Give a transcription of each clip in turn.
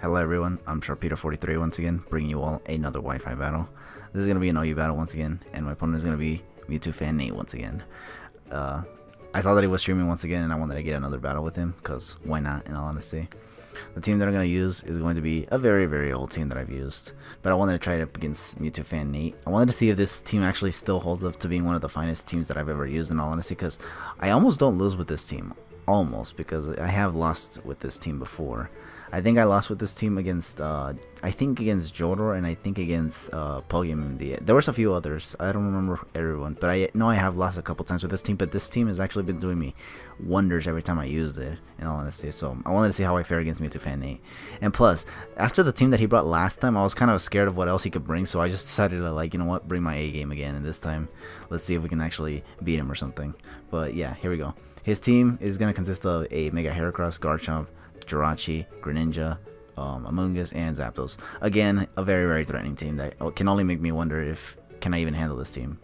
Hello everyone, I'm Sharpedo43 once again, bringing you all another Wi-Fi battle. This is going to be an OU battle once again, and my opponent is going to be Mew2fanNate once again. I saw that he was streaming once again, and I wanted to get another battle with him, because why not, in all honesty. The team that I'm going to use is going to be a very, very old team that I've used, but I wanted to try it up against Mew2fanNate. I wanted to see if this team actually still holds up to being one of the finest teams that I've ever used, in all honesty, because I almost don't lose with this team. Almost, because I have lost with this team before. I think I lost with this team against, against Jodor, and I think against Pokémon. There was a few others. I don't remember everyone, but I know I have lost a couple times with this team. But this team has actually been doing me wonders every time I used it, in all honesty. So I wanted to see how I fare against Mew2fanNate. And plus, after the team that he brought last time, I was kind of scared of what else he could bring. So I just decided to, like, you know what, bring my A game again. And this time, let's see if we can actually beat him or something. But yeah, here we go. His team is going to consist of a Mega Heracross, Garchomp, Jirachi, Greninja, Among Us, and Zapdos. Again, a very, very threatening team that can only make me wonder if can I even handle this team.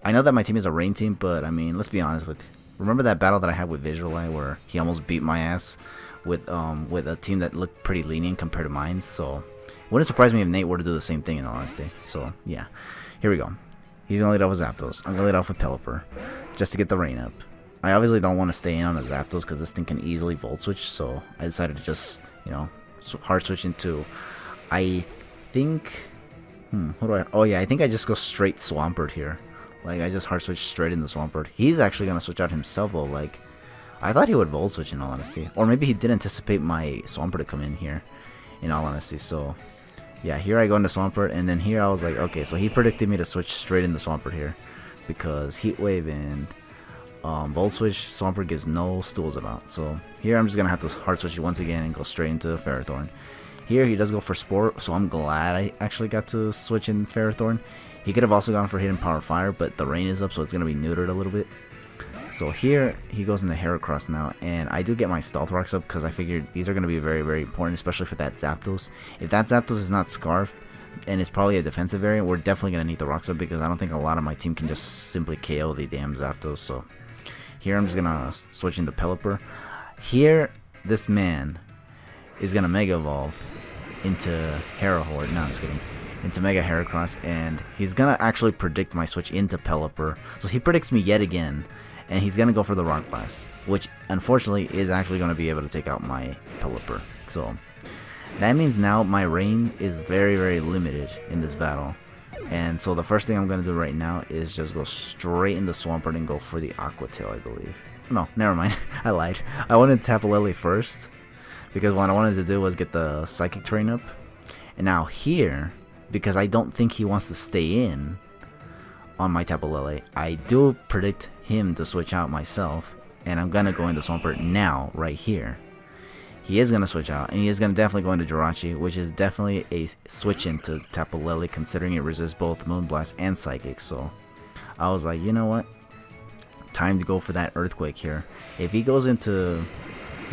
I know that my team is a rain team, but I mean, let's be honest with. Remember that battle that I had with Visualize where he almost beat my ass with a team that looked pretty lenient compared to mine. So wouldn't surprise me if Nate were to do the same thing, in all honesty. So yeah, here we go. He's gonna lead off with Zapdos. I'm gonna lead off with Pelipper just to get the rain up. I obviously don't want to stay in on a Zapdos because this thing can easily Volt Switch, so I decided to just, you know, hard switch into, I think, I think I just go straight Swampert here. Like, I just hard switch straight into Swampert. He's actually going to switch out himself, though. Like, I thought he would Volt Switch, in all honesty. Or maybe he did anticipate my Swampert to come in here, in all honesty. So, yeah, here I go into Swampert, and then here I was like, okay, so he predicted me to switch straight into Swampert here. Because Heat Wave and Volt Switch, Swampert gives no stools about. So here I'm just going to have to hard switch once again and go straight into Ferrothorn. Here he does go for Sport, so I'm glad I actually got to switch in Ferrothorn. He could have also gone for Hidden Power Fire, but the rain is up, so it's going to be neutered a little bit. So here he goes into Heracross now, and I do get my Stealth Rocks up because I figured these are going to be very, very important, especially for that Zapdos. If that Zapdos is not Scarfed, and it's probably a defensive variant, we're definitely going to need the Rocks up because I don't think a lot of my team can just simply KO the damn Zapdos. So here I'm just going to switch into Pelipper. Here, this man is going to Mega Evolve into Herahorde. No, I'm just kidding. Into Mega Heracross, and he's going to actually predict my switch into Pelipper. So he predicts me yet again, and he's going to go for the Rock Blast, which unfortunately is actually going to be able to take out my Pelipper. So that means now my rain is very, very limited in this battle. And so the first thing I'm going to do right now is just go straight into Swampert and go for the Aqua Tail, I believe. No, never mind. I lied. I wanted to Tapu Lele first, because what I wanted to do was get the Psychic Terrain up. And now here, because I don't think he wants to stay in on my Tapu Lele, I do predict him to switch out myself. And I'm going to go into Swampert now, right here. He is going to switch out, and he is going to definitely go into Jirachi, which is definitely a switch into Tapu Lele, considering it resists both Moonblast and Psychic. So I was like, you know what? Time to go for that Earthquake here. If he goes into...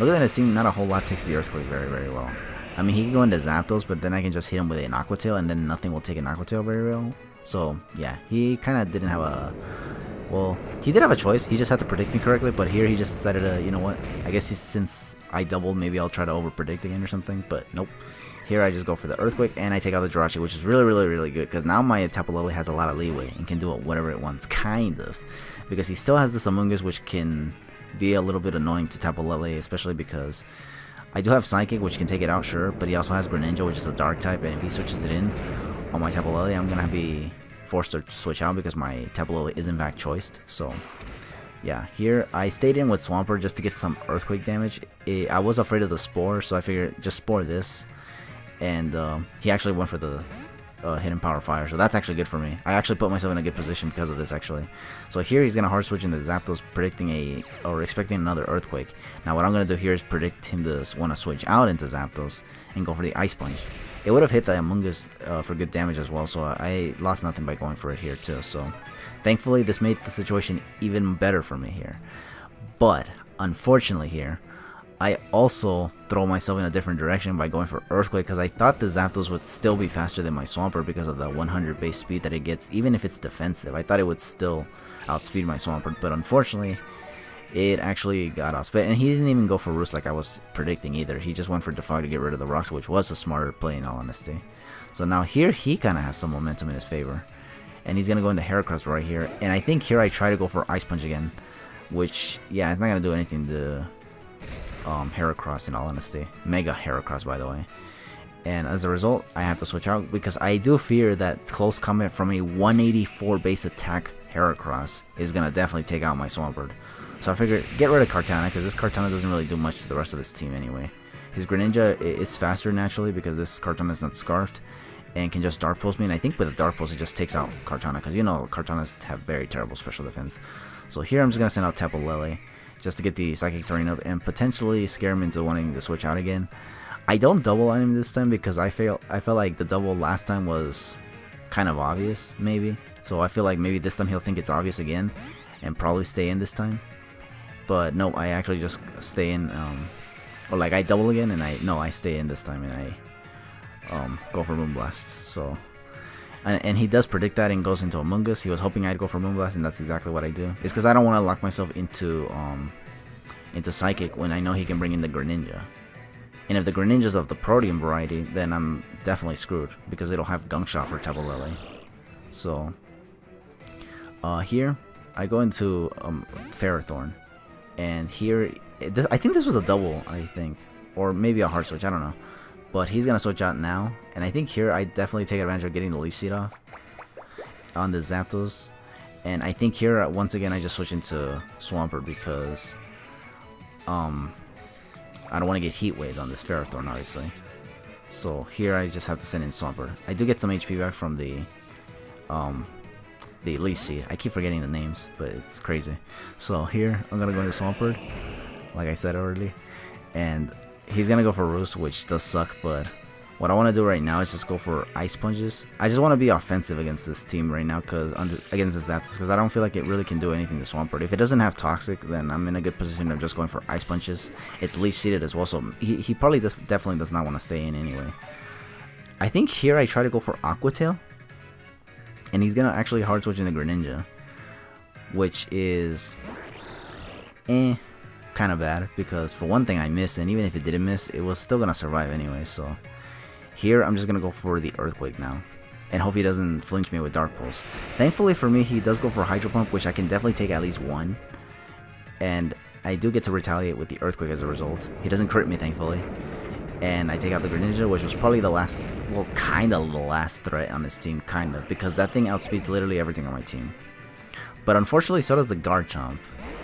Look at that, it seems not a whole lot takes the Earthquake very, very well. I mean, he can go into Zapdos, but then I can just hit him with an Aqua Tail, and then nothing will take an Aqua Tail very well. So, yeah, he kind of didn't have a... Well, he did have a choice. He just had to predict me correctly, but here he just decided to, you know what? I guess since I doubled, maybe I'll try to over-predict again or something, but nope. Here I just go for the Earthquake, and I take out the Jirachi, which is really, really, really good, because now my Tapu Lele has a lot of leeway and can do it whatever it wants, kind of. Because he still has this Among Us, which can be a little bit annoying to Tapu Lele, especially because I do have Psychic, which can take it out, sure, but he also has Greninja, which is a Dark type, and if he switches it in on my Tapu Lele, I'm going to be forced to switch out because my Tapu Lele is in fact choiced. So yeah, here I stayed in with Swampert just to get some Earthquake damage. I was afraid of the Spore, so I figured just Spore this, and he actually went for the Hidden Power Fire, so that's actually good for me. I actually put myself in a good position because of this, actually. So here he's gonna hard switch into Zapdos, predicting expecting another Earthquake. Now what I'm gonna do here is predict him to want to switch out into Zapdos and go for the Ice Punch. It would have hit the Among Us for good damage as well, so I lost nothing by going for it here too. So thankfully this made the situation even better for me here. But unfortunately here, I also throw myself in a different direction by going for Earthquake, because I thought the Zapdos would still be faster than my Swampert because of the 100 base speed that it gets, even if it's defensive. I thought it would still outspeed my Swampert, but unfortunately it actually got outspit, and he didn't even go for Roost like I was predicting either. He just went for Defog to get rid of the rocks, which was a smarter play in all honesty. So now here he kind of has some momentum in his favor, and he's gonna go into Heracross right here. And I think here I try to go for Ice Punch again, which, yeah, it's not gonna do anything to Heracross in all honesty. Mega Heracross, by the way. And as a result, I have to switch out because I do fear that close combat from a 184 base attack Heracross is gonna definitely take out my Swampert. So I figured get rid of Kartana, because this Kartana doesn't really do much to the rest of his team anyway. His Greninja is faster naturally because this Kartana is not scarfed and can just Dark Pulse me, and I think with a Dark Pulse it just takes out Kartana, because you know Kartanas have very terrible special defense. So here I'm just gonna send out Tapu Lele just to get the Psychic Terrain up and potentially scare him into wanting to switch out again. I don't double on him this time because I felt like the double last time was kind of obvious, maybe. So I feel like maybe this time he'll think it's obvious again and probably stay in this time. But no, I actually just stay in, or like I double again and I stay in this time and I go for Moonblast. So, and he does predict that and goes into Amoonguss. He was hoping I'd go for Moonblast, and that's exactly what I do. It's because I don't want to lock myself into Psychic when I know he can bring in the Greninja. And if the Greninja's of the Protean variety, then I'm definitely screwed because it'll have Gunk Shot for Tapu Lele. So, here I go into Ferrothorn. And here, I think this was a double, I think. Or maybe a hard switch, I don't know. But he's going to switch out now. And I think here I definitely take advantage of getting the Leech Seed off on the Zapdos. And I think here, once again, I just switch into Swampert because I don't want to get Heat Wave on this Ferrothorn, obviously. So here I just have to send in Swampert. I do get some HP back from the Leech Seed. I keep forgetting the names, but it's crazy. So here, I'm going to go into Swampert, like I said already. And he's going to go for Roost, which does suck, but what I want to do right now is just go for Ice Punches. I just want to be offensive against this team right now, against the Zapdos, because I don't feel like it really can do anything to Swampert. If it doesn't have Toxic, then I'm in a good position of just going for Ice Punches. It's Leech Seeded as well, so he probably definitely does not want to stay in anyway. I think here I try to go for Aqua Tail. And he's going to actually hard switch into Greninja, which is kind of bad because for one thing I missed, and even if it didn't miss, it was still going to survive anyway. So here I'm just going to go for the Earthquake now and hope he doesn't flinch me with Dark Pulse. Thankfully for me, he does go for Hydro Pump, which I can definitely take at least one. And I do get to retaliate with the Earthquake as a result. He doesn't crit me, thankfully. And I take out the Greninja, which was probably the last, well, kind of the last threat on this team, kind of, because that thing outspeeds literally everything on my team. But unfortunately, so does the Garchomp.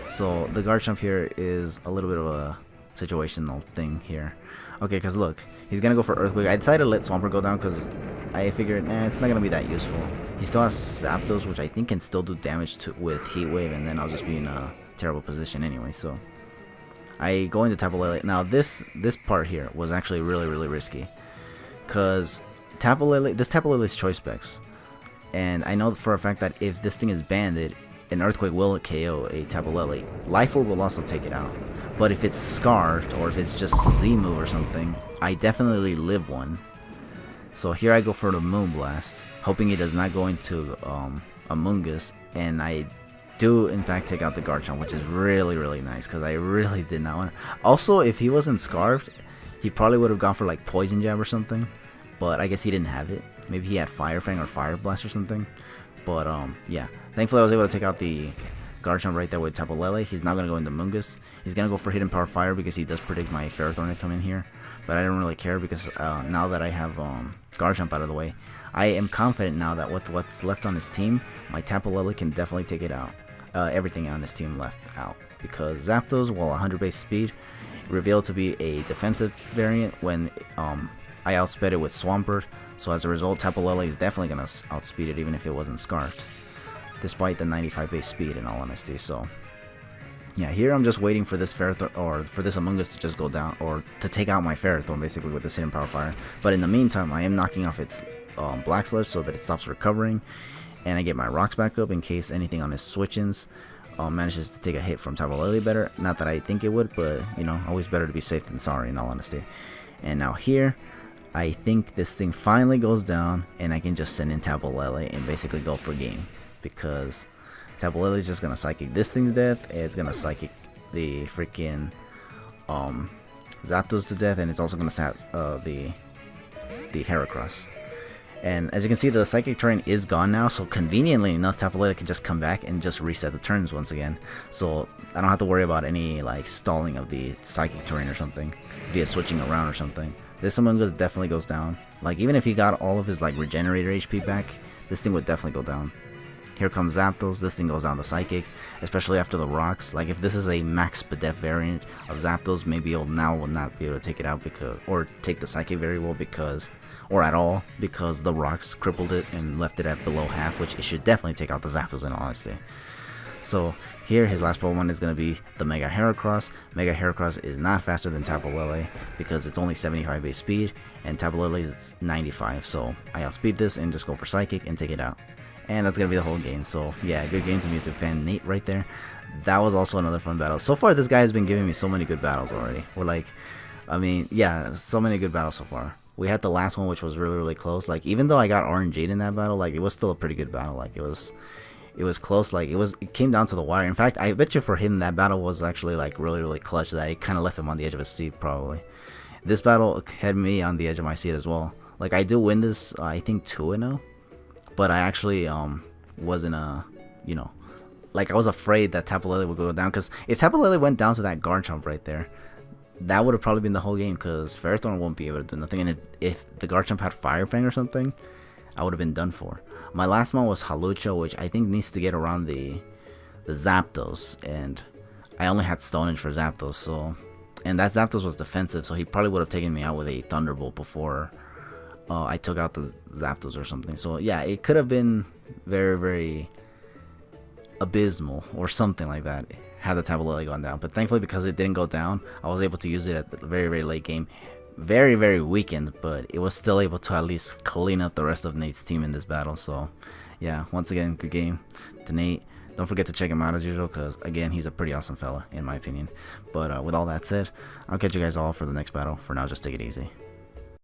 So the Garchomp here is a little bit of a situational thing here. Okay, because look, he's going to go for Earthquake. I decided to let Swampert go down because I figured, it's not going to be that useful. He still has Zapdos, which I think can still do damage with Heat Wave, and then I'll just be in a terrible position anyway, so I go into Tapu Lele. Now this part here was actually really risky, because this Tapu Lele's choice specs, and I know for a fact that if this thing is banded, an Earthquake will KO a Tapu Lele. Life Orb will also take it out, but if it's scarred or if it's just Z-move or something, I definitely live one. So here I go for the Moonblast, hoping it does not go into Amoonguss, and I do in fact take out the Garchomp, which is really nice because I really did not want to. Also, if he wasn't scarfed, he probably would have gone for like Poison Jab or something, but I guess he didn't have it. Maybe he had Fire Fang or Fire Blast or something. But yeah, thankfully I was able to take out the Garchomp right there with Tapu Lele. He's now going to go into Amoonguss. He's going to go for Hidden Power Fire because he does predict my Ferrothorn to come in here, but I don't really care because now that I have Garchomp out of the way, I am confident now that with what's left on his team, my Tapu Lele can definitely take it out. Everything on this team left out, because Zapdos, while 100 base speed, revealed to be a defensive variant when I outsped it with Swampert. So as a result, Tapu Lele is definitely going to outspeed it even if it wasn't scarfed, despite the 95 base speed in all honesty. So yeah, here I'm just waiting for this Ferrothorn, or for this Amoonguss to just go down, or to take out my Ferrothorn basically with this Hidden Power Fire. But in the meantime, I am knocking off its Black Sludge so that it stops recovering, and I get my rocks back up in case anything on his switch-ins manages to take a hit from Tapu Lele better. Not that I think it would, but you know, always better to be safe than sorry in all honesty. And now here, I think this thing finally goes down, and I can just send in Tapu Lele and basically go for game, because Tapu Lele is just gonna Psychic this thing to death. It's gonna Psychic the freaking Zapdos to death, and it's also gonna sap the Heracross. And as you can see, the Psychic turn is gone now, so conveniently enough, Tapu Lele can just come back and just reset the turns once again. So I don't have to worry about any like stalling of the Psychic terrain or something via switching around or something. This Among Us definitely goes down. Like even if he got all of his like Regenerator HP back, this thing would definitely go down. Here comes Zapdos, this thing goes down to Psychic, especially after the rocks. Like if this is a max Spadef variant of Zapdos, maybe he'll now will not be able to take it out because, or take the Psychic very well because, or at all, because the rocks crippled it and left it at below half, which it should definitely take out the Zapdos in all honesty. So here his last Pokemon is going to be the Mega Heracross. Mega Heracross is not faster than Tapu Lele because it's only 75 base speed and Tapu Lele is 95, so I outspeed this and just go for Psychic and take it out. And that's going to be the whole game. So yeah, good game to Mew2fanNate right there. That was also another fun battle. So far this guy has been giving me so many good battles already. We're like, I mean, yeah, so many good battles so far. We had the last one which was really close. Like even though I got RNG'd in that battle, like it was still a pretty good battle. Like it was close. Like it came down to the wire. In fact, I bet you for him that battle was actually like really clutch, that it kind of left him on the edge of his seat probably. This battle had me on the edge of my seat as well. Like I do win this I think 2-0. But I actually wasn't you know, like I was afraid that Tapu Lele would go down, because if Tapu Lele went down to that Garchomp right there, that would have probably been the whole game, because Ferrothorn won't be able to do nothing, and if the Garchomp had Fire Fang or something, I would have been done for. My last one was Halucha, which I think needs to get around the Zapdos, and I only had Stonage for Zapdos, so, and that Zapdos was defensive, so he probably would have taken me out with a Thunderbolt before I took out the Zapdos or something. So yeah, it could have been very abysmal or something like that had the Tapu Lele gone down. But thankfully, because it didn't go down, I was able to use it at the very late game. Very weakened, but it was still able to at least clean up the rest of Nate's team in this battle. So yeah, once again, good game to Nate. Don't forget to check him out as usual, because again, he's a pretty awesome fella in my opinion. But with all that said, I'll catch you guys all for the next battle. For now, just take it easy.